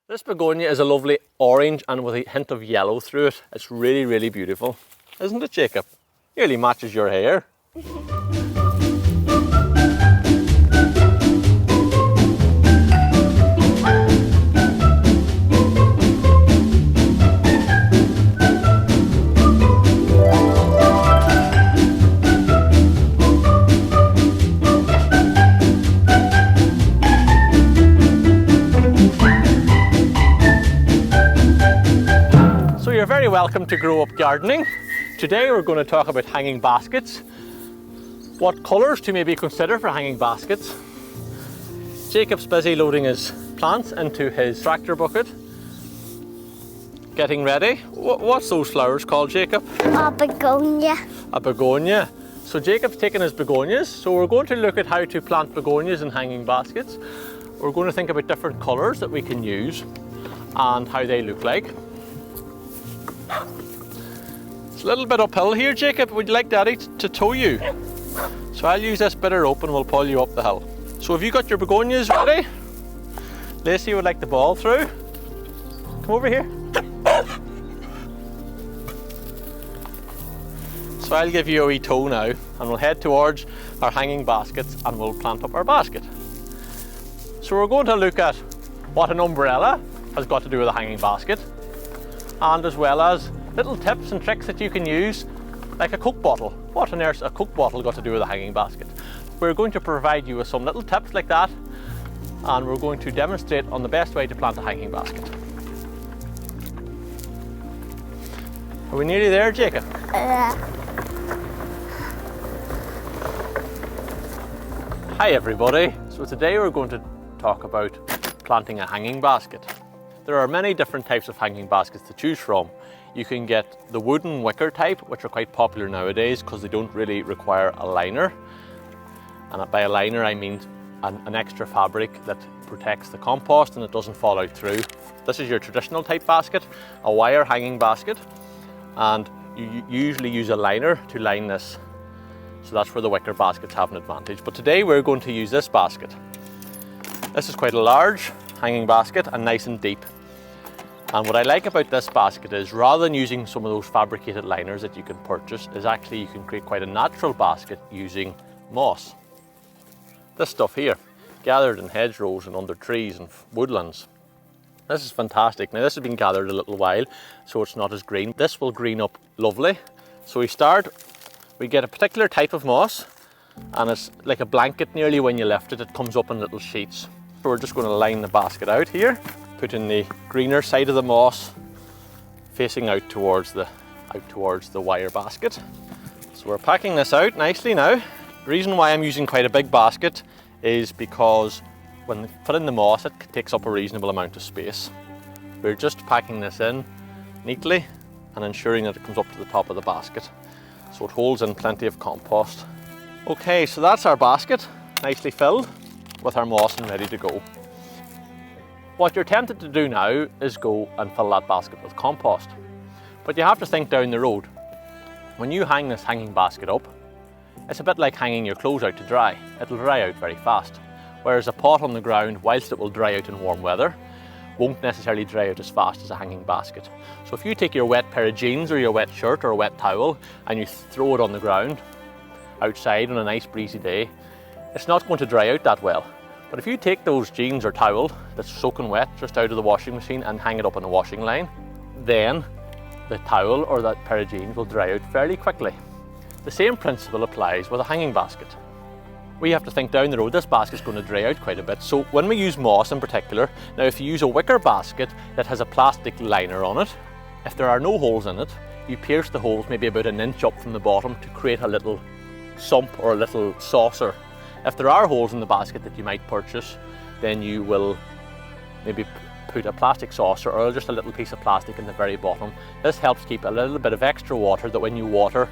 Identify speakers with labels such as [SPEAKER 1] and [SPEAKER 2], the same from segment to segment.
[SPEAKER 1] This begonia is a lovely orange and with a hint of yellow through it. It's really, really beautiful. Isn't it, Jacob? Nearly matches your hair. You're very welcome to Grow Up Gardening. Today we're going to talk about hanging baskets, what colours to maybe consider for hanging baskets. Jacob's busy loading his plants into his tractor bucket, getting ready. What's those flowers called, Jacob?
[SPEAKER 2] A begonia.
[SPEAKER 1] A begonia. So Jacob's taking his begonias, so we're going to look at how to plant begonias in hanging baskets. We're going to think about different colours that we can use and how they look like. It's a little bit uphill here, Jacob. Would you like Daddy to tow you? So I'll use this bit of rope and we'll pull you up the hill. So have you got your begonias ready? Lacey would like the ball through. Come over here. So I'll give you a wee tow now and we'll head towards our hanging baskets and we'll plant up our basket. So we're going to look at what an umbrella has got to do with a hanging basket, and as well as little tips and tricks that you can use, like a Coke bottle. What on earth's a Coke bottle got to do with a hanging basket? We're going to provide you with some little tips like that, and we're going to demonstrate on the best way to plant a hanging basket. Are we nearly there, Jacob? Hi everybody. So today we're going to talk about planting a hanging basket. There are many different types of hanging baskets to choose from. You can get the wooden wicker type, which are quite popular nowadays because they don't really require a liner. And by a liner I mean an extra fabric that protects the compost and it doesn't fall out through. This is your traditional type basket, a wire hanging basket, and you usually use a liner to line this. So that's where the wicker baskets have an advantage. But today we're going to use this basket. This is quite a large hanging basket and nice and deep. And what I like about this basket is, rather than using some of those fabricated liners that you can purchase, is actually you can create quite a natural basket using moss. This stuff here, gathered in hedgerows and under trees and woodlands. This is fantastic. Now this has been gathered a little while, so it's not as green. This will green up lovely. So we get a particular type of moss, and it's like a blanket nearly. When you lift it, it comes up in little sheets. So we're just going to line the basket out here, putting the greener side of the moss facing out towards the wire basket. So we're packing this out nicely now. The reason why I'm using quite a big basket is because when you put in the moss, it takes up a reasonable amount of space. We're just packing this in neatly and ensuring that it comes up to the top of the basket, so it holds in plenty of compost. Okay, so that's our basket, nicely filled with our moss and ready to go. What you're tempted to do now is go and fill that basket with compost. But you have to think down the road. When you hang this hanging basket up, it's a bit like hanging your clothes out to dry. It'll dry out very fast. Whereas a pot on the ground, whilst it will dry out in warm weather, won't necessarily dry out as fast as a hanging basket. So if you take your wet pair of jeans or your wet shirt or a wet towel and you throw it on the ground outside on a nice breezy day, it's not going to dry out that well. But if you take those jeans or towel that's soaking wet just out of the washing machine and hang it up on the washing line, then the towel or that pair of jeans will dry out fairly quickly. The same principle applies with a hanging basket. We have to think down the road, this basket's going to dry out quite a bit. So when we use moss in particular, now if you use a wicker basket that has a plastic liner on it, if there are no holes in it, you pierce the holes maybe about an inch up from the bottom to create a little sump or a little saucer. If there are holes in the basket that you might purchase, then you will maybe put a plastic saucer or just a little piece of plastic in the very bottom. This helps keep a little bit of extra water, that when you water,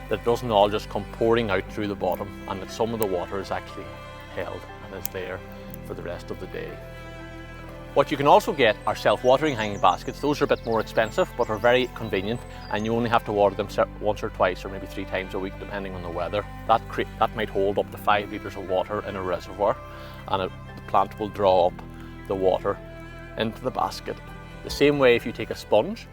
[SPEAKER 1] that doesn't all just come pouring out through the bottom, and that some of the water is actually held and is there for the rest of the day. What you can also get are self-watering hanging baskets. Those are a bit more expensive but are very convenient, and you only have to water them once or twice or maybe 3 times a week depending on the weather. That might hold up to 5 litres of water in a reservoir, and the plant will draw up the water into the basket. The same way if you take a sponge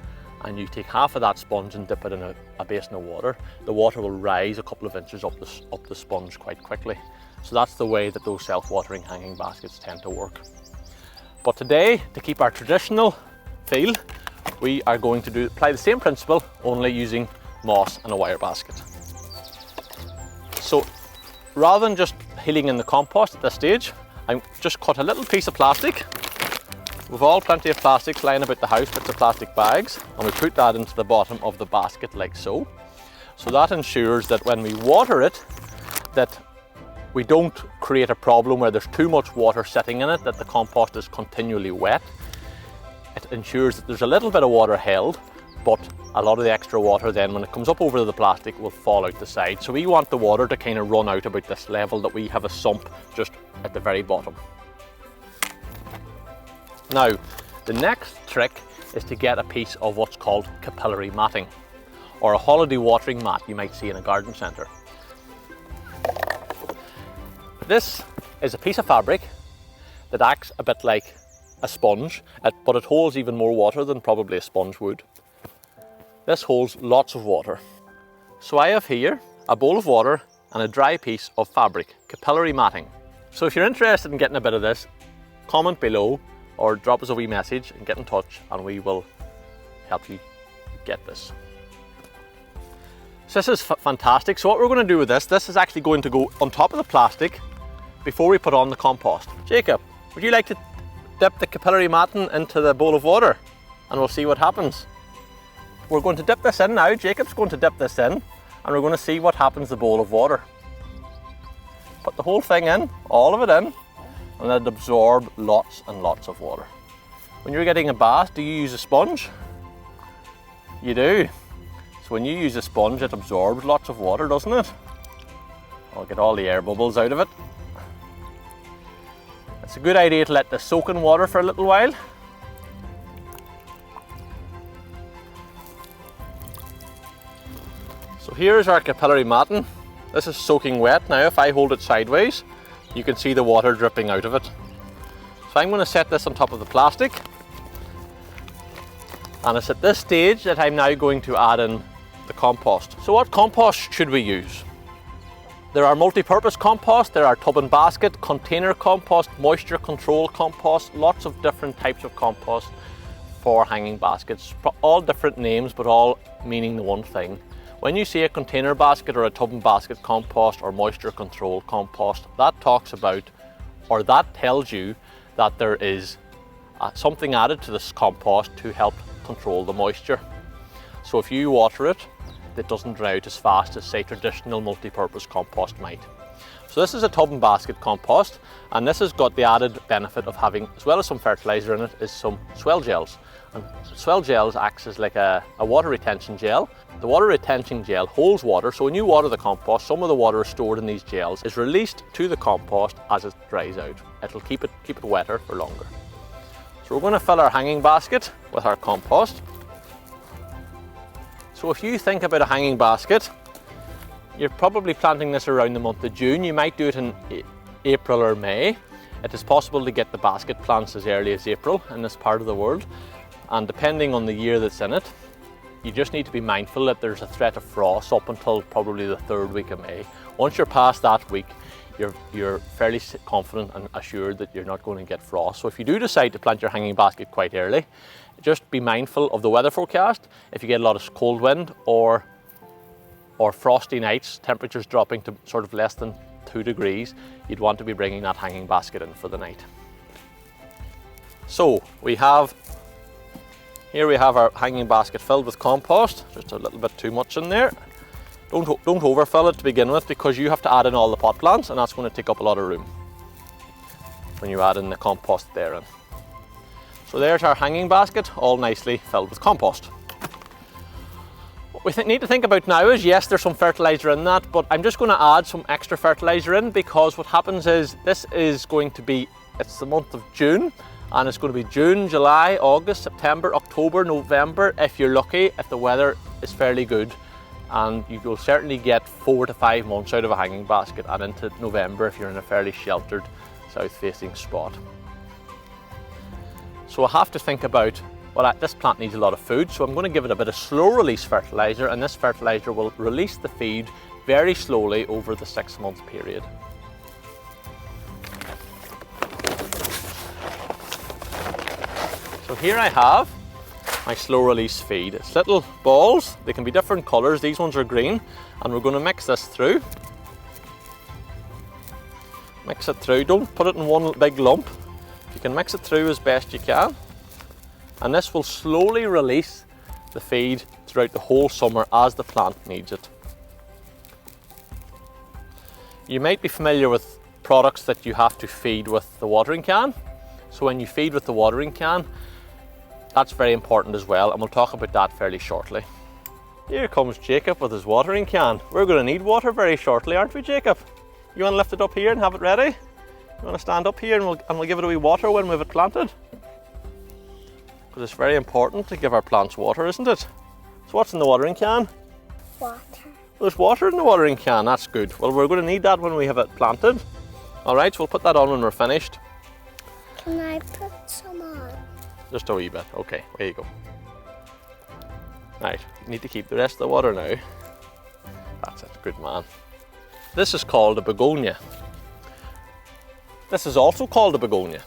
[SPEAKER 1] and you take half of that sponge and dip it in a basin of water, the water will rise a couple of inches up the sponge quite quickly. So that's the way that those self-watering hanging baskets tend to work. But today, to keep our traditional feel, we are going to apply the same principle, only using moss and a wire basket. So rather than just healing in the compost at this stage, I just cut a little piece of plastic. We've all plenty of plastics lying about the house, bits of plastic bags, and we put that into the bottom of the basket like so. So that ensures that when we water it, that we don't create a problem where there's too much water sitting in it, that the compost is continually wet. It ensures that there's a little bit of water held, but a lot of the extra water then, when it comes up over the plastic, will fall out the side. So we want the water to kind of run out about this level, that we have a sump just at the very bottom. Now, the next trick is to get a piece of what's called capillary matting, or a holiday watering mat you might see in a garden centre. This is a piece of fabric that acts a bit like a sponge, but it holds even more water than probably a sponge would. This holds lots of water. So I have here a bowl of water and a dry piece of fabric, capillary matting. So if you're interested in getting a bit of this, comment below or drop us a wee message and get in touch, and we will help you get this. So this is fantastic. So what we're going to do with this is actually going to go on top of the plastic before we put on the compost. Jacob, would you like to dip the capillary matting into the bowl of water, and we'll see what happens? We're going to dip this in now. Jacob's going to dip this in, and we're going to see what happens to the bowl of water. Put the whole thing in, all of it in, and let it absorb lots and lots of water. When you're getting a bath, do you use a sponge? You do. So when you use a sponge, it absorbs lots of water, doesn't it? I'll get all the air bubbles out of it. It's a good idea to let this soak in water for a little while. So here's our capillary matting. This is soaking wet. Now if I hold it sideways, you can see the water dripping out of it. So I'm going to set this on top of the plastic. And it's at this stage that I'm now going to add in the compost. So what compost should we use? There are multi-purpose compost, there are tub and basket, container compost, moisture control compost, lots of different types of compost for hanging baskets. All different names, but all meaning the one thing. When you see a container basket or a tub and basket compost or moisture control compost, that talks about, or that tells you that there is something added to this compost to help control the moisture. So if you water it, it doesn't dry out as fast as, say, traditional multi-purpose compost might. So this is a tub and basket compost, and this has got the added benefit of having, as well as some fertilizer in it, is some swell gels. And swell gels acts as like a water retention gel. The water retention gel holds water, so when you water the compost, some of the water stored in these gels is released to the compost as it dries out. It'll keep it wetter for longer. So we're going to fill our hanging basket with our compost. So if you think about a hanging basket, you're probably planting this around the month of June. You might do it in April or May. It is possible to get the basket plants as early as April in this part of the world. And depending on the year that's in it, you just need to be mindful that there's a threat of frost up until probably the 3rd week of May. Once you're past that week, you're fairly confident and assured that you're not going to get frost. So if you do decide to plant your hanging basket quite early, just be mindful of the weather forecast. If you get a lot of cold wind or frosty nights, temperatures dropping to sort of less than 2 degrees, you'd want to be bringing that hanging basket in for the night. So here we have our hanging basket filled with compost, just a little bit too much in there. Don't overfill it to begin with, because you have to add in all the pot plants, and that's going to take up a lot of room when you add in the compost there. So there's our hanging basket, all nicely filled with compost. What we need to think about now is, yes, there's some fertilizer in that, but I'm just going to add some extra fertilizer in, because what happens is this is going to be, it's the month of June, and it's going to be June, July, August, September, October, November, if you're lucky, if the weather is fairly good. And you will certainly get 4 to 5 months out of a hanging basket, and into November if you're in a fairly sheltered south-facing spot. So I have to think about, well, this plant needs a lot of food, so I'm going to give it a bit of slow release fertilizer, and this fertilizer will release the feed very slowly over the 6-month period. So here I have my slow release feed. It's little balls, they can be different colours, these ones are green, and we're going to mix this through. Mix it through, don't put it in one big lump. You can mix it through as best you can, and this will slowly release the feed throughout the whole summer as the plant needs it. You might be familiar with products that you have to feed with the watering can. So when you feed with the watering can, that's very important as well, and we'll talk about that fairly shortly. Here comes Jacob with his watering can. We're going to need water very shortly, aren't we, Jacob? You want to lift it up here and have it ready? You want to stand up here and we'll give it a wee water when we have it planted? Because it's very important to give our plants water, isn't it? So what's in the watering can?
[SPEAKER 2] Water.
[SPEAKER 1] There's water in the watering can, that's good. Well, we're going to need that when we have it planted. Alright, so we'll put that on when we're finished.
[SPEAKER 2] Can I put some on?
[SPEAKER 1] Just a wee bit, okay, there you go. Right, you need to keep the rest of the water now. That's it, good man. This is called a begonia. This is also called a begonia.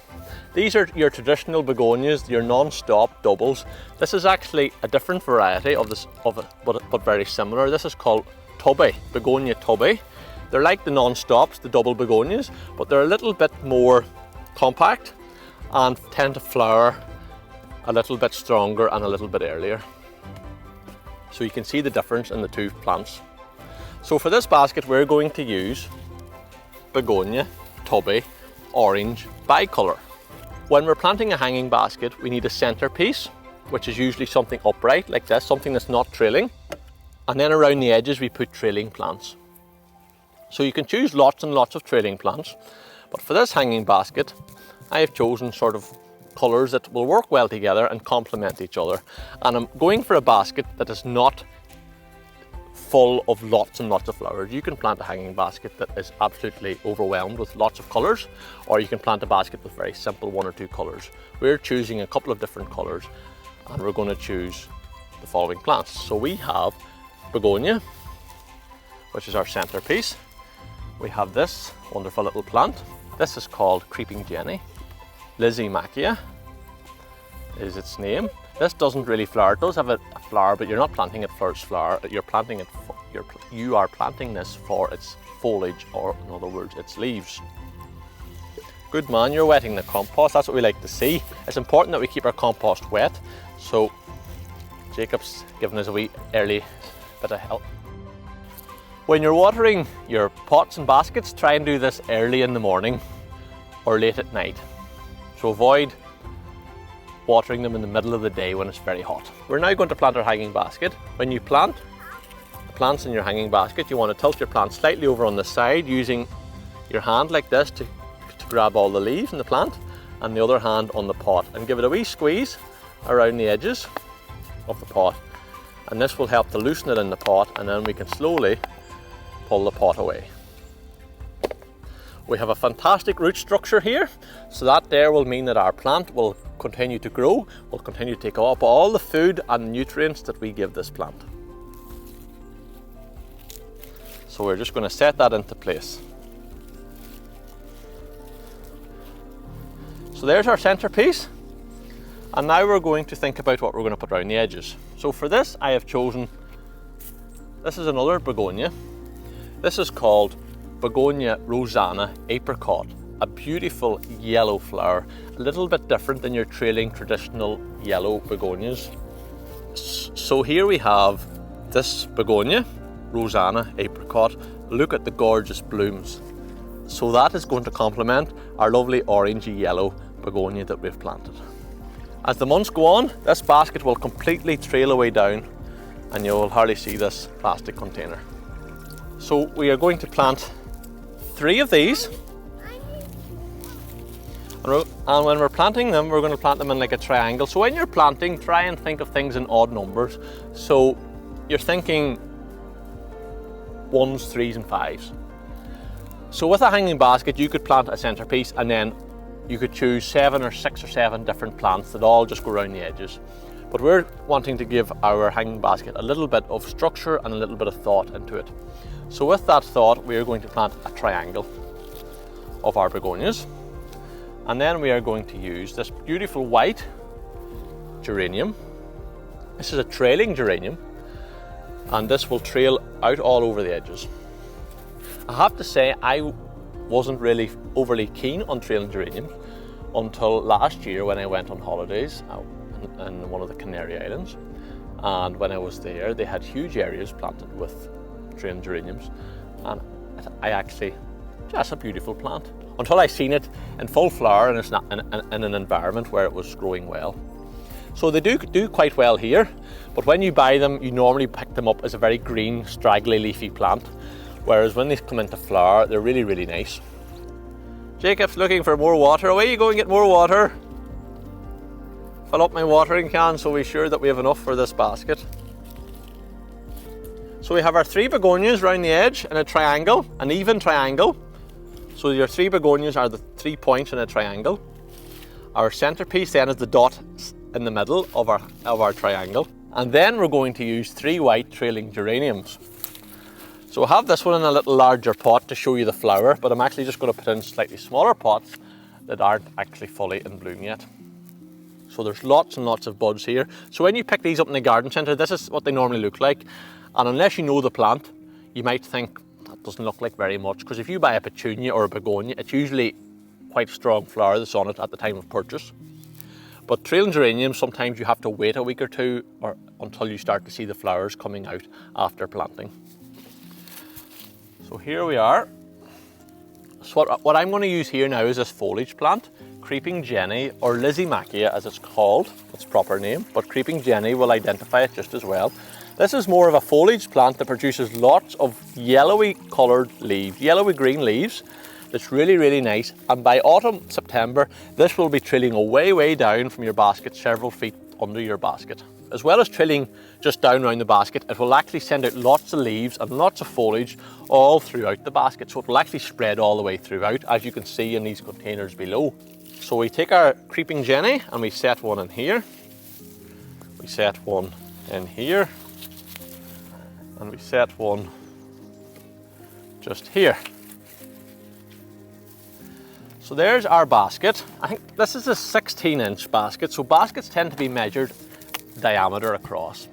[SPEAKER 1] These are your traditional begonias, your non-stop doubles. This is actually a different variety of it, but very similar. This is called tubby, begonia tubby. They're like the non-stops, the double begonias, but they're a little bit more compact and tend to flower a little bit stronger and a little bit earlier. So you can see the difference in the two plants. So for this basket, we're going to use begonia tubby orange bicolor. When we're planting a hanging basket, we need a centerpiece, which is usually something upright like this, something that's not trailing. And then around the edges, we put trailing plants. So you can choose lots and lots of trailing plants. But for this hanging basket, I have chosen sort of colours that will work well together and complement each other. And I'm going for a basket that is not full of lots and lots of flowers. You can plant a hanging basket that is absolutely overwhelmed with lots of colours, or you can plant a basket with very simple 1 or 2 colours. We're choosing a couple of different colours, and we're going to choose the following plants. So we have begonia, which is our centerpiece. We have this wonderful little plant. This is called Creeping Jenny. Lizzie Macchia is its name. This doesn't really flower. It does have a flower, but you're not planting it for its flower. You are planting this for its foliage, or in other words, its leaves. Good man, you're wetting the compost. That's what we like to see. It's important that we keep our compost wet. So Jacob's given us a wee early bit of help. When you're watering your pots and baskets, try and do this early in the morning or late at night. So avoid watering them in the middle of the day when it's very hot. We're now going to plant our hanging basket. When you plant the plants in your hanging basket, you want to tilt your plant slightly over on the side using your hand like this to grab all the leaves in the plant, and the other hand on the pot, and give it a wee squeeze around the edges of the pot, and this will help to loosen it in the pot, and then we can slowly pull the pot away. We have a fantastic root structure here, so that there will mean that our plant will continue to grow, will continue to take up all the food and nutrients that we give this plant. So we're just going to set that into place. So there's our centerpiece, and now we're going to think about what we're going to put around the edges. So for this, I have chosen, this is another begonia. This is called Begonia Rosanna Apricot, a beautiful yellow flower, a little bit different than your trailing traditional yellow begonias. So here we have this begonia, Rosanna Apricot. Look at the gorgeous blooms. So that is going to complement our lovely orangey yellow begonia that we've planted. As the months go on, this basket will completely trail away down, and you will hardly see this plastic container. So we are going to plant 3 of these, and when we're planting them, we're going to plant them in like a triangle. So when you're planting, try and think of things in odd numbers. So you're thinking 1s, 3s and 5s. So with a hanging basket, you could plant a centerpiece and then you could choose 6 or 7 different plants that all just go around the edges. But we're wanting to give our hanging basket a little bit of structure and a little bit of thought into it. So with that thought, we are going to plant a triangle of our begonias. And then we are going to use this beautiful white geranium. This is a trailing geranium, and this will trail out all over the edges. I have to say, I wasn't really overly keen on trailing geraniums until last year when I went on holidays in one of the Canary Islands. And when I was there, they had huge areas planted with trailing geraniums, and that's a beautiful plant. Until I seen it in full flower and it's not in an environment where it was growing well. So they do quite well here, but when you buy them, you normally pick them up as a very green, straggly, leafy plant, whereas when they come into flower, they're really, really nice. Jacob's looking for more water. Away you go and get more water. Fill up my watering can so we're sure that we have enough for this basket. So we have our 3 begonias around the edge in a triangle, an even triangle. So your 3 begonias are the 3 points in a triangle. Our centerpiece then is the dot in the middle of our triangle. And then we're going to use 3 white trailing geraniums. So I have this one in a little larger pot to show you the flower, but I'm actually just going to put in slightly smaller pots that aren't actually fully in bloom yet. So there's lots and lots of buds here. So when you pick these up in the garden centre, this is what they normally look like. And unless you know the plant, you might think that doesn't look like very much, because if you buy a petunia or a begonia, it's usually quite strong flower that's on it at the time of purchase. But trailing geraniums, sometimes you have to wait a week or 2 or until you start to see the flowers coming out after planting. So here we are. So what I'm going to use here now is this foliage plant, Creeping Jenny, or Lysimachia as it's called, its proper name, but Creeping Jenny will identify it just as well. This is more of a foliage plant that produces lots of yellowy coloured leaves, yellowy green leaves. That's really, really nice. And by autumn, September, this will be trailing way down from your basket, several feet under your basket. As well as trailing just down around the basket, it will actually send out lots of leaves and lots of foliage all throughout the basket. So it will actually spread all the way throughout, as you can see in these containers below. So we take our Creeping Jenny and we set one in here. We set one in here. And we set one just here. So there's our basket. I think this is a 16-inch basket. So baskets tend to be measured diameter across.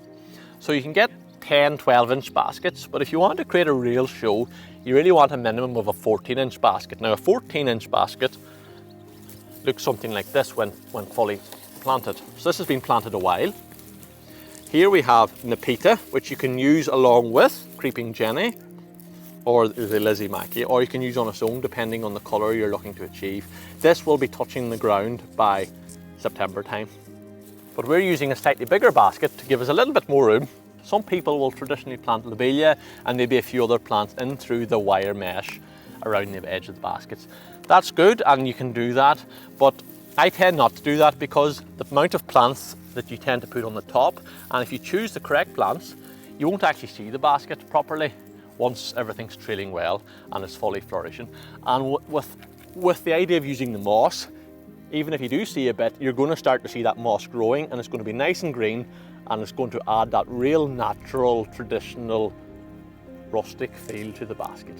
[SPEAKER 1] So you can get 10, 12-inch baskets, but if you want to create a real show, you really want a minimum of a 14-inch basket. Now a 14-inch basket looks something like this when fully planted. So this has been planted a while. Here we have Nepeta, which you can use along with Creeping Jenny or the Lysimachia, or you can use on its own depending on the colour you're looking to achieve. This will be touching the ground by September time. But we're using a slightly bigger basket to give us a little bit more room. Some people will traditionally plant lobelia and maybe a few other plants in through the wire mesh around the edge of the baskets. That's good and you can do that, but I tend not to do that because the amount of plants that you tend to put on the top, and if you choose the correct plants, you won't actually see the basket properly once everything's trailing well and it's fully flourishing. And with the idea of using the moss, even if you do see a bit, you're going to start to see that moss growing and it's going to be nice and green and it's going to add that real natural, traditional, rustic feel to the basket.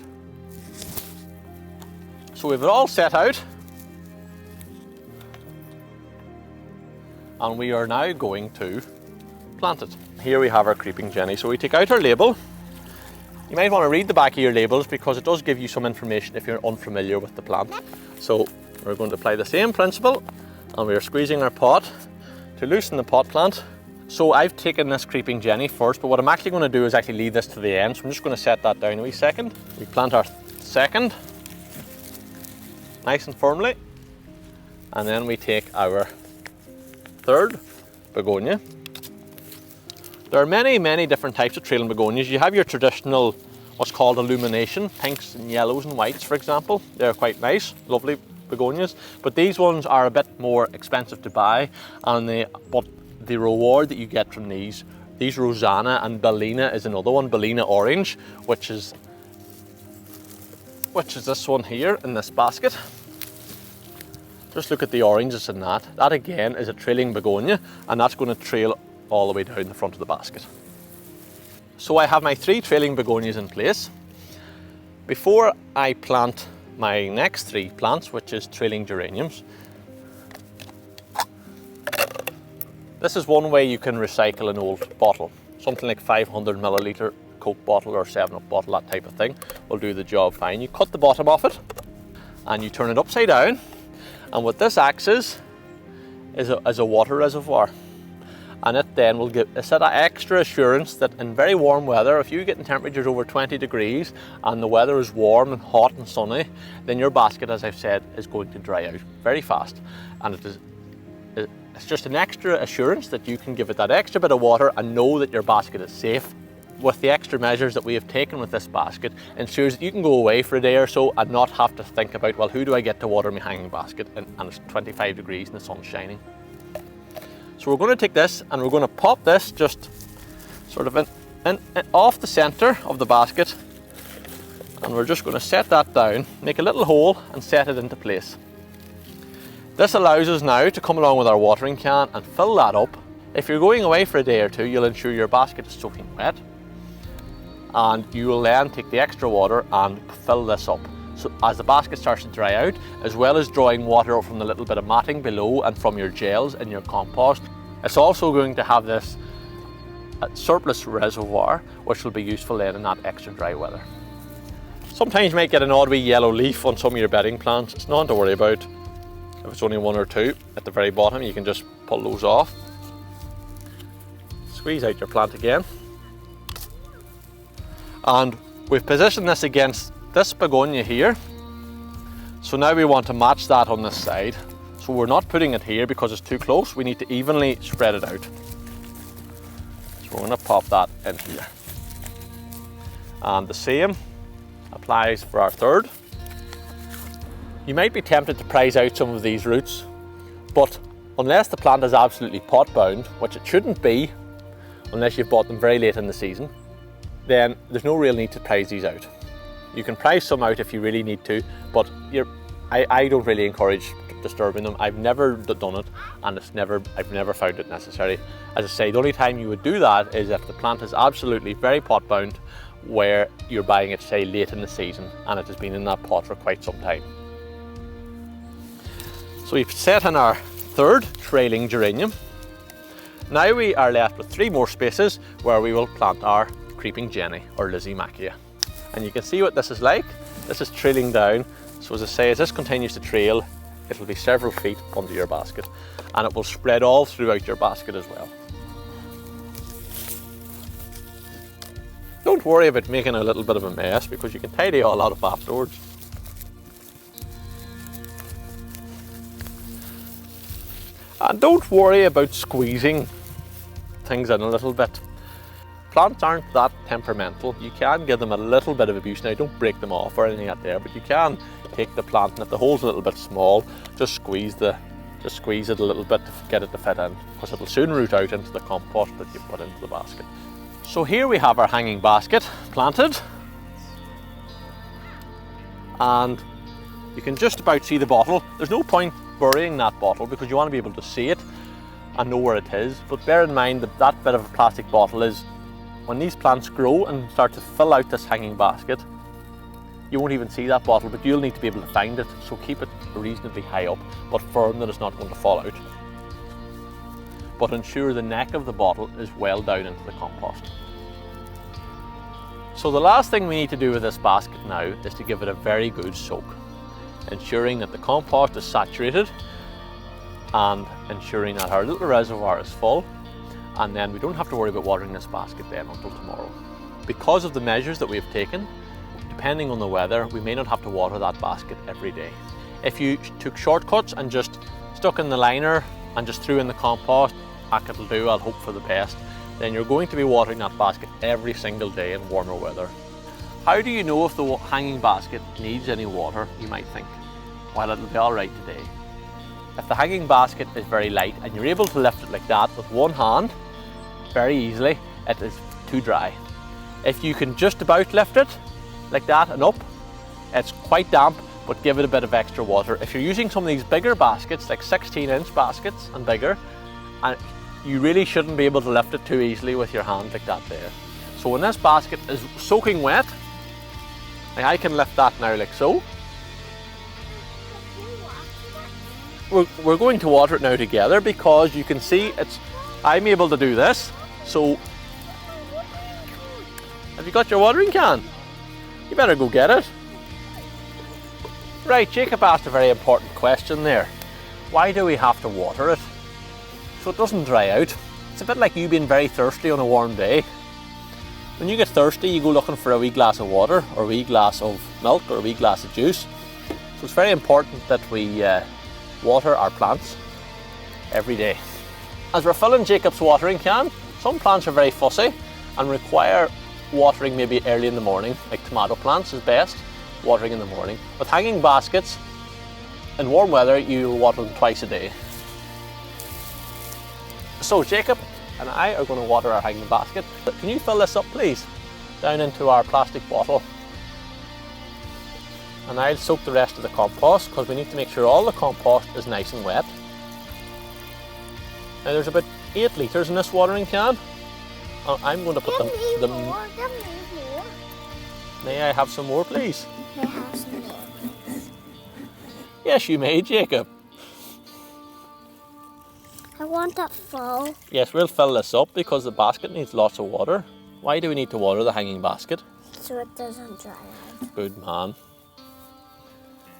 [SPEAKER 1] So we've it all set out and we are now going to plant it. Here we have our Creeping Jenny. So we take out our label. You might want to read the back of your labels because it does give you some information if you're unfamiliar with the plant. So we're going to apply the same principle and we're squeezing our pot to loosen the pot plant. So I've taken this Creeping Jenny first, but what I'm actually going to do is actually leave this to the end. So I'm just going to set that down a wee second. We plant our second, nice and firmly. And then we take our third begonia. There are many different types of trailing begonias. You have your traditional, what's called illumination, pinks and yellows and whites, for example. They're quite nice, lovely begonias. But these ones are a bit more expensive to buy, and but the reward that you get from these Rosanna and Bellina is another one, Bellina Orange, which is this one here in this basket. Just look at the oranges in that. That again is a trailing begonia, and that's going to trail all the way down the front of the basket. So I have my 3 trailing begonias in place. Before I plant my next 3 plants, which is trailing geraniums, this is one way you can recycle an old bottle. Something like 500 milliliter Coke bottle or 7-Up bottle, that type of thing, will do the job fine. You cut the bottom off it and you turn it upside down, and what this acts is a water reservoir. And it then will give us that extra assurance that in very warm weather, if you're getting temperatures over 20 degrees and the weather is warm and hot and sunny, then your basket, as I've said, is going to dry out very fast. And it's just an extra assurance that you can give it that extra bit of water and know that your basket is safe. With the extra measures that we have taken with this basket, ensures that you can go away for a day or so and not have to think about, well, who do I get to water my hanging basket? And it's 25 degrees and the sun's shining. So we're going to take this and we're going to pop this just sort of in off the center of the basket, and we're just going to set that down, make a little hole and set it into place. This allows us now to come along with our watering can and fill that up. If you're going away for a day or two, you'll ensure your basket is soaking wet, and you will then take the extra water and fill this up. So as the basket starts to dry out, as well as drawing water from the little bit of matting below and from your gels in your compost, it's also going to have this surplus reservoir, which will be useful then in that extra dry weather. Sometimes you might get an odd wee yellow leaf on some of your bedding plants. It's nothing to worry about. If it's only 1 or 2 at the very bottom, you can just pull those off. Squeeze out your plant again. And we've positioned this against this begonia here. So now we want to match that on this side. So we're not putting it here because it's too close. We need to evenly spread it out. So we're going to pop that in here. And the same applies for our third. You might be tempted to prize out some of these roots, but unless the plant is absolutely pot bound, which it shouldn't be unless you've bought them very late in the season, then there's no real need to prize these out. You can prize some out if you really need to, but I don't really encourage disturbing them. I've never done it, and I've never found it necessary. As I say, the only time you would do that is if the plant is absolutely very pot bound, where you're buying it, say, late in the season and it has been in that pot for quite some time. So we've set in our third trailing geranium. Now we are left with 3 more spaces where we will plant our creeping jenny or Lizzie Macchia. And you can see what this is like. This is trailing down. So as I say, as this continues to trail, it will be several feet under your basket, and it will spread all throughout your basket as well. Don't worry about making a little bit of a mess, because you can tidy all out of afterwards. And don't worry about squeezing things in a little bit. Plants aren't that temperamental. You can give them a little bit of abuse. Now, don't break them off or anything out there, but you can take the plant, and if the hole's a little bit small, just squeeze it a little bit to get it to fit in, because it'll soon root out into the compost that you put into the basket. So here we have our hanging basket planted, and you can just about see the bottle. There's no point burying that bottle because you want to be able to see it and know where it is, but bear in mind that that bit of a plastic bottle is, when these plants grow and start to fill out this hanging basket, you won't even see that bottle, but you'll need to be able to find it. So keep it reasonably high up, but firm, that it's not going to fall out. But ensure the neck of the bottle is well down into the compost. So the last thing we need to do with this basket now is to give it a very good soak, ensuring that the compost is saturated and ensuring that our little reservoir is full, and then we don't have to worry about watering this basket then until tomorrow. Because of the measures that we have taken, depending on the weather, we may not have to water that basket every day. If you took shortcuts and just stuck in the liner and just threw in the compost, it'll do, I'll hope for the best, then you're going to be watering that basket every single day in warmer weather. How do you know if the hanging basket needs any water, you might think? Well, it'll be all right today. If the hanging basket is very light and you're able to lift it like that with one hand, very easily, it is too dry. If you can just about lift it like that and up, it's quite damp, but give it a bit of extra water. If you're using some of these bigger baskets, like 16-inch baskets and bigger, and you really shouldn't be able to lift it too easily with your hand like that there. So when this basket is soaking wet, like I can lift that now like so. We're going to water it now together because you can see I'm able to do this. So, have you got your watering can? You better go get it. Right, Jacob asked a very important question there. Why do we have to water it? So it doesn't dry out. It's a bit like you being very thirsty on a warm day. When you get thirsty, you go looking for a wee glass of water, or a wee glass of milk, or a wee glass of juice. So it's very important that we water our plants every day. As we're filling Jacob's watering can, some plants are very fussy and require watering maybe early in the morning, like tomato plants is best, watering in the morning. With hanging baskets, in warm weather, you water them twice a day. So Jacob and I are going to water our hanging basket. Can you fill this up please, down into our plastic bottle? And I'll soak the rest of the compost because we need to make sure all the compost is nice and wet. Now there's about 8 litres in this watering can. I'm going to put them.
[SPEAKER 2] More.
[SPEAKER 1] May I have some more please?
[SPEAKER 2] May I have some more, please?
[SPEAKER 1] Yes you may, Jacob.
[SPEAKER 2] I want that full.
[SPEAKER 1] Yes, we'll fill this up because the basket needs lots of water. Why do we need to water the hanging basket?
[SPEAKER 2] So it doesn't dry out.
[SPEAKER 1] Good man.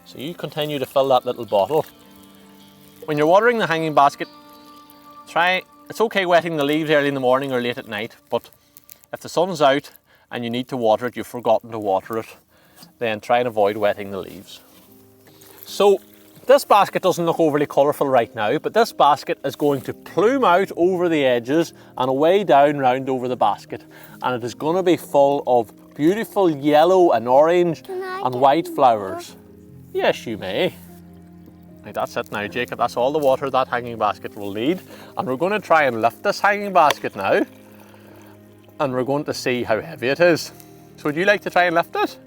[SPEAKER 1] So you continue to fill that little bottle. When you're watering the hanging basket, it's okay wetting the leaves early in the morning or late at night, but if the sun's out and you need to water it, you've forgotten to water it, then try and avoid wetting the leaves. So this basket doesn't look overly colourful right now, but this basket is going to plume out over the edges and away down round over the basket, and it is going to be full of beautiful yellow and orange and white flowers. Yes, you may. Right, that's it now, Jacob. That's all the water that hanging basket will need. And we're going to try and lift this hanging basket now. And we're going to see how heavy it is. So would you like to try and lift it?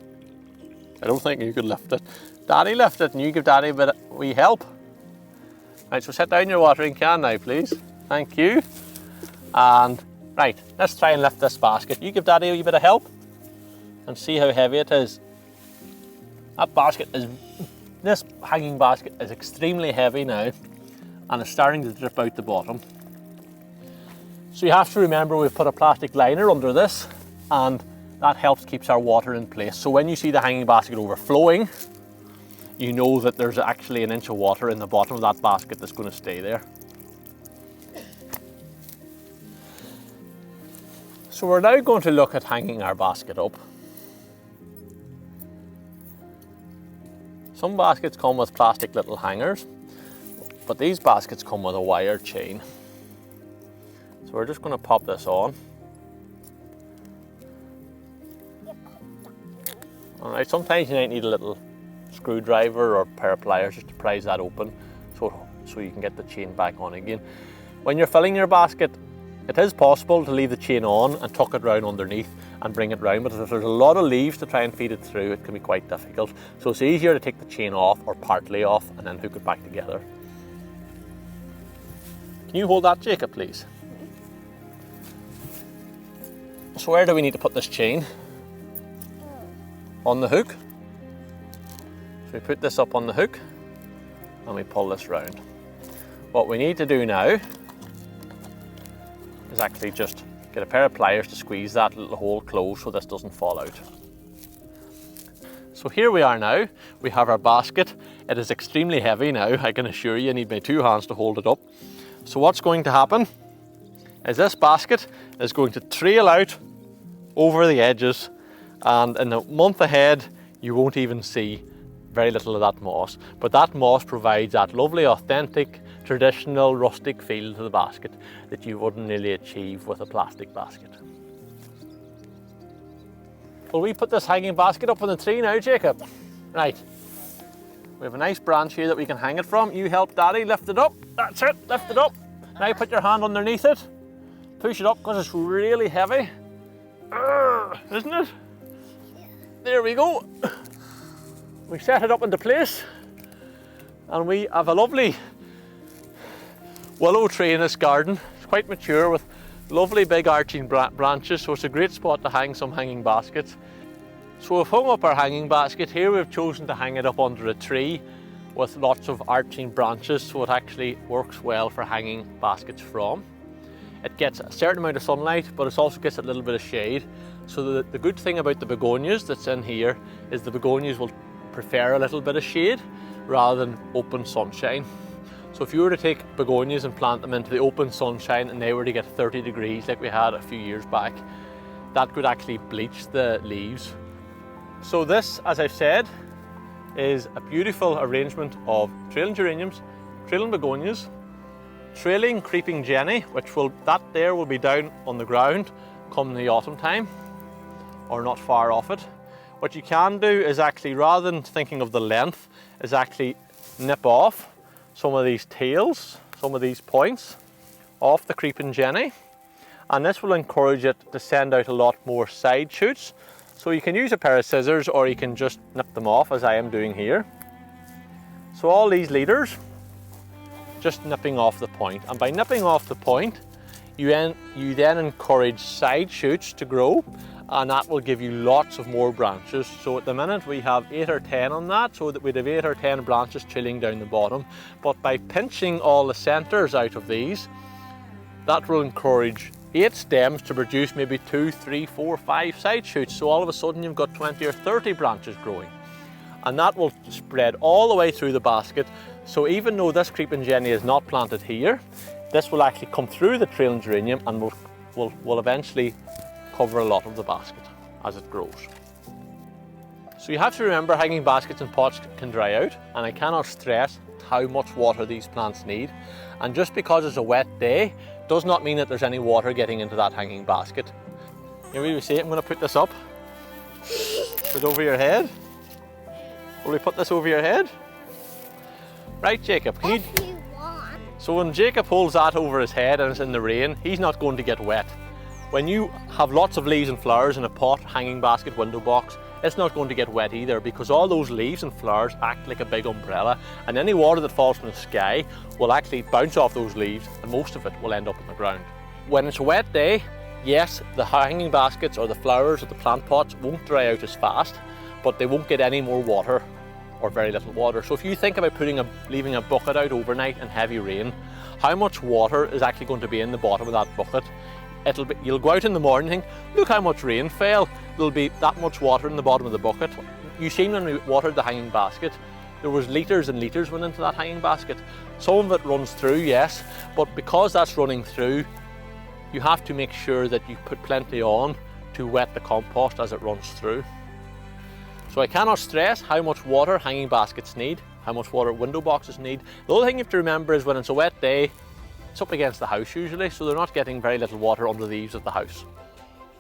[SPEAKER 1] I don't think you could lift it. Daddy lift it and you give Daddy a bit of wee help. Right, so set down your watering can now, please. Thank you. And right, let's try and lift this basket. You give Daddy a wee bit of help and see how heavy it is. This hanging basket is extremely heavy now and it's starting to drip out the bottom. So you have to remember we've put a plastic liner under this and that helps keeps our water in place. So when you see the hanging basket overflowing, you know that there's actually an inch of water in the bottom of that basket that's going to stay there. So we're now going to look at hanging our basket up. Some baskets come with plastic little hangers, but these baskets come with a wire chain. So we're just going to pop this on. Alright, sometimes you might need a little screwdriver or pair of pliers just to prise that open so you can get the chain back on again. When you're filling your basket, it is possible to leave the chain on and tuck it round underneath and bring it round, but if there's a lot of leaves to try and feed it through, it can be quite difficult. So it's easier to take the chain off or partly off and then hook it back together. Can you hold that, Jacob, please? So where do we need to put this chain? On the hook. So we put this up on the hook and we pull this round. What we need to do now is actually just get a pair of pliers to squeeze that little hole closed so this doesn't fall out. So here we are now. We have our basket. It is extremely heavy now, I can assure you. I need my 2 hands to hold it up. So what's going to happen is this basket is going to trail out over the edges, and in the month ahead you won't even see very little of that moss. But that moss provides that lovely, authentic, traditional, rustic feel to the basket that you wouldn't really achieve with a plastic basket. Will we put this hanging basket up on the tree now, Jacob? Right. We have a nice branch here that we can hang it from. You help Daddy lift it up. That's it, lift it up. Now put your hand underneath it. Push it up because it's really heavy. Isn't it? There we go. We set it up into place, and we have a lovely willow tree in this garden. It's quite mature with lovely big arching branches, so it's a great spot to hang some hanging baskets. So we've hung up our hanging basket. Here we've chosen to hang it up under a tree with lots of arching branches, so it actually works well for hanging baskets from. It gets a certain amount of sunlight, but it also gets a little bit of shade. So the good thing about the begonias that's in here is the begonias will prefer a little bit of shade rather than open sunshine. So if you were to take begonias and plant them into the open sunshine and they were to get 30 degrees like we had a few years back, that could actually bleach the leaves. So this, as I've said, is a beautiful arrangement of trailing geraniums, trailing begonias, trailing creeping jenny, which will be down on the ground come the autumn time, or not far off it. What you can do is actually, rather than thinking of the length, is actually nip off some of these tails, some of these points off the creeping jenny, and this will encourage it to send out a lot more side shoots. So you can use a pair of scissors, or you can just nip them off as I am doing here. So all these leaders, just nipping off the point, and by nipping off the point you then encourage side shoots to grow, and that will give you lots of more branches. So at the minute we have 8 or 10 on that, so that we'd have 8 or 10 branches trailing down the bottom. But by pinching all the centres out of these, that will encourage 8 stems to produce maybe 2, 3, 4, 5 side shoots. So all of a sudden you've got 20 or 30 branches growing, and that will spread all the way through the basket. So even though this creeping jenny is not planted here, this will actually come through the trailing geranium and will eventually cover a lot of the basket as it grows. So you have to remember, hanging baskets and pots can dry out, and I cannot stress how much water these plants need. And just because it's a wet day does not mean that there's any water getting into that hanging basket. You really see it? I'm going to put this up. Put it over your head. Will we put this over your head? Right, Jacob, can you...
[SPEAKER 2] If you want.
[SPEAKER 1] So when Jacob holds that over his head and it's in the rain, he's not going to get wet. When you have lots of leaves and flowers in a pot, hanging basket, window box, it's not going to get wet either, because all those leaves and flowers act like a big umbrella, and any water that falls from the sky will actually bounce off those leaves, and most of it will end up in the ground. When it's a wet day, yes, the hanging baskets or the flowers or the plant pots won't dry out as fast, but they won't get any more water, or very little water. So if you think about leaving a bucket out overnight in heavy rain, how much water is actually going to be in the bottom of that bucket? You'll go out in the morning and think, look how much rain fell. There'll be that much water in the bottom of the bucket. You seen when we watered the hanging basket, there was litres and litres went into that hanging basket. Some of it runs through, yes, but because that's running through, you have to make sure that you put plenty on to wet the compost as it runs through. So I cannot stress how much water hanging baskets need, how much water window boxes need. The other thing you have to remember is when it's a wet day, it's up against the house usually, so they're not getting very little water under the eaves of the house.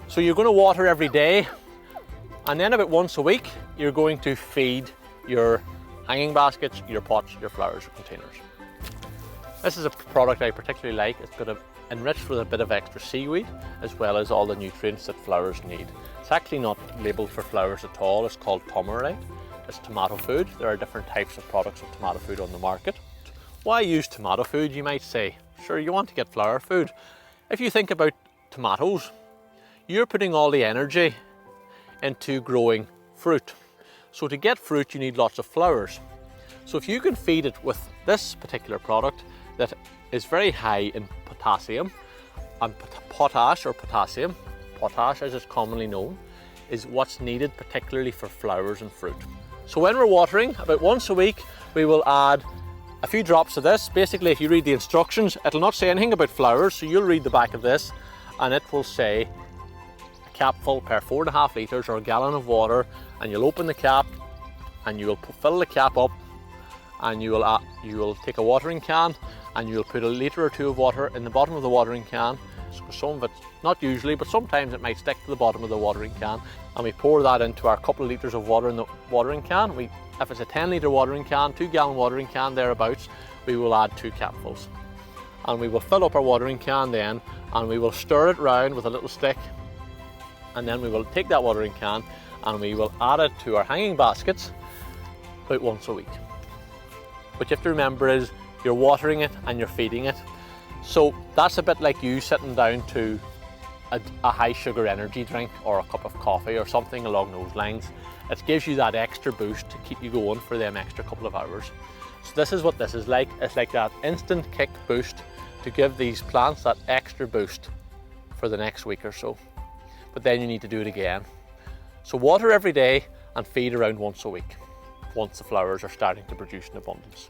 [SPEAKER 1] So you're going to water every day, and then about once a week you're going to feed your hanging baskets, your pots, your flowers, your containers. This is a product I particularly like. It's got enriched with a bit of extra seaweed, as well as all the nutrients that flowers need. It's actually not labelled for flowers at all. It's called Tomerite. It's tomato food. There are different types of products of tomato food on the market. Why use tomato food, you might say? Sure, you want to get flower food. If you think about tomatoes, you're putting all the energy into growing fruit. So to get fruit, you need lots of flowers. So if you can feed it with this particular product that is very high in potassium, and potash or potassium, potash as it's commonly known, is what's needed particularly for flowers and fruit. So when we're watering, about once a week, we will add a few drops of this. Basically, if you read the instructions, it'll not say anything about flowers, so you'll read the back of this and it will say a capful per 4.5 litres or a gallon of water, and you'll open the cap and you will fill the cap up, and you will take a watering can and you'll put a litre or 2 of water in the bottom of the watering can. So some of it, not usually, but sometimes it might stick to the bottom of the watering can, and we pour that into our couple of litres of water in the watering can. If it's a 10 litre watering can, 2 gallon watering can thereabouts, we will add 2 capfuls. And we will fill up our watering can then, and we will stir it round with a little stick, and then we will take that watering can and we will add it to our hanging baskets. about once a week. What you have to remember is you're watering it and you're feeding it. So that's a bit like you sitting down to a high sugar energy drink or a cup of coffee or something along those lines. It gives you that extra boost to keep you going for them extra couple of hours. So this is what this is like. It's like that instant kick boost to give these plants that extra boost for the next week or so. But then you need to do it again. So water every day and feed around once a week, once the flowers are starting to produce in abundance.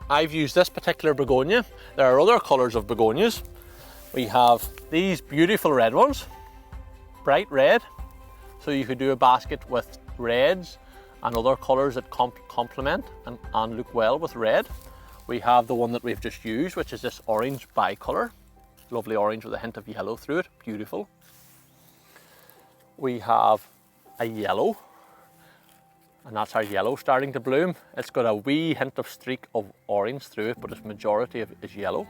[SPEAKER 1] I've used this particular begonia. There are other colours of begonias. We have these beautiful red ones, bright red. So you could do a basket with reds and other colours that complement and look well with red. We have the one that we've just used, which is this orange bicolour. Lovely orange with a hint of yellow through it, beautiful. We have a yellow, and that's our yellow starting to bloom. It's got a wee hint of streak of orange through it, but its majority of it is yellow.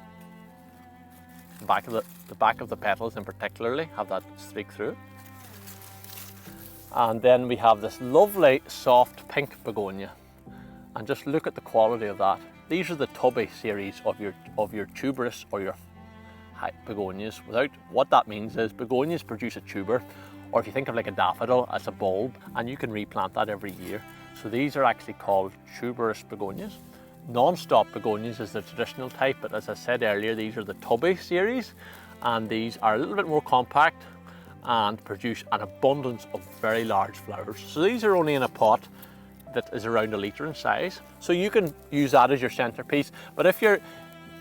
[SPEAKER 1] The back of the petals in particularly have that streak through it. And then we have this lovely soft pink begonia, and just look at the quality of that. These are the tubby series of your tuberous or your begonias. What that means is begonias produce a tuber, or if you think of like a daffodil as a bulb, and you can replant that every year. So these are actually called tuberous begonias. Non-stop begonias is the traditional type, but as I said earlier, these are the tubby series, and these are a little bit more compact and produce an abundance of very large flowers. So these are only in a pot that is around 1 litre in size. So you can use that as your centerpiece, but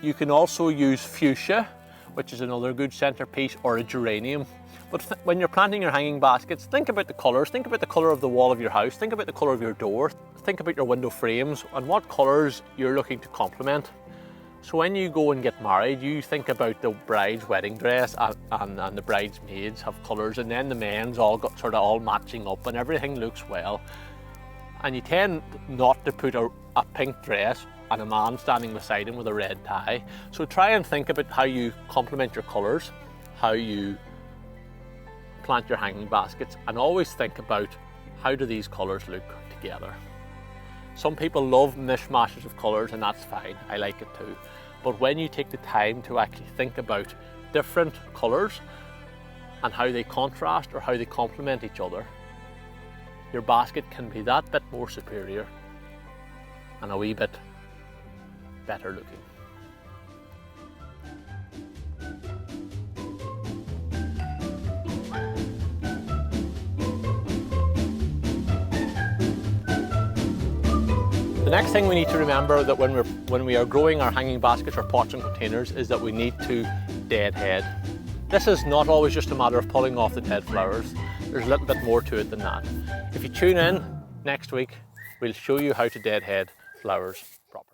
[SPEAKER 1] you can also use fuchsia, which is another good centerpiece, or a geranium. But when you're planting your hanging baskets, think about the colours, think about the colour of the wall of your house, think about the colour of your door, think about your window frames and what colours you're looking to complement. So when you go and get married, you think about the bride's wedding dress and the bridesmaids have colours, and then the men's all got sort of all matching up and everything looks well. And you tend not to put a pink dress and a man standing beside him with a red tie. So try and think about how you complement your colours, how you plant your hanging baskets, and always think about how do these colours look together. Some people love mishmashes of colours, and that's fine, I like it too. But when you take the time to actually think about different colours and how they contrast or how they complement each other, your basket can be that bit more superior and a wee bit better looking. The next thing we need to remember that when we are growing our hanging baskets or pots and containers is that we need to deadhead. This is not always just a matter of pulling off the dead flowers. There's a little bit more to it than that. If you tune in next week, we'll show you how to deadhead flowers properly.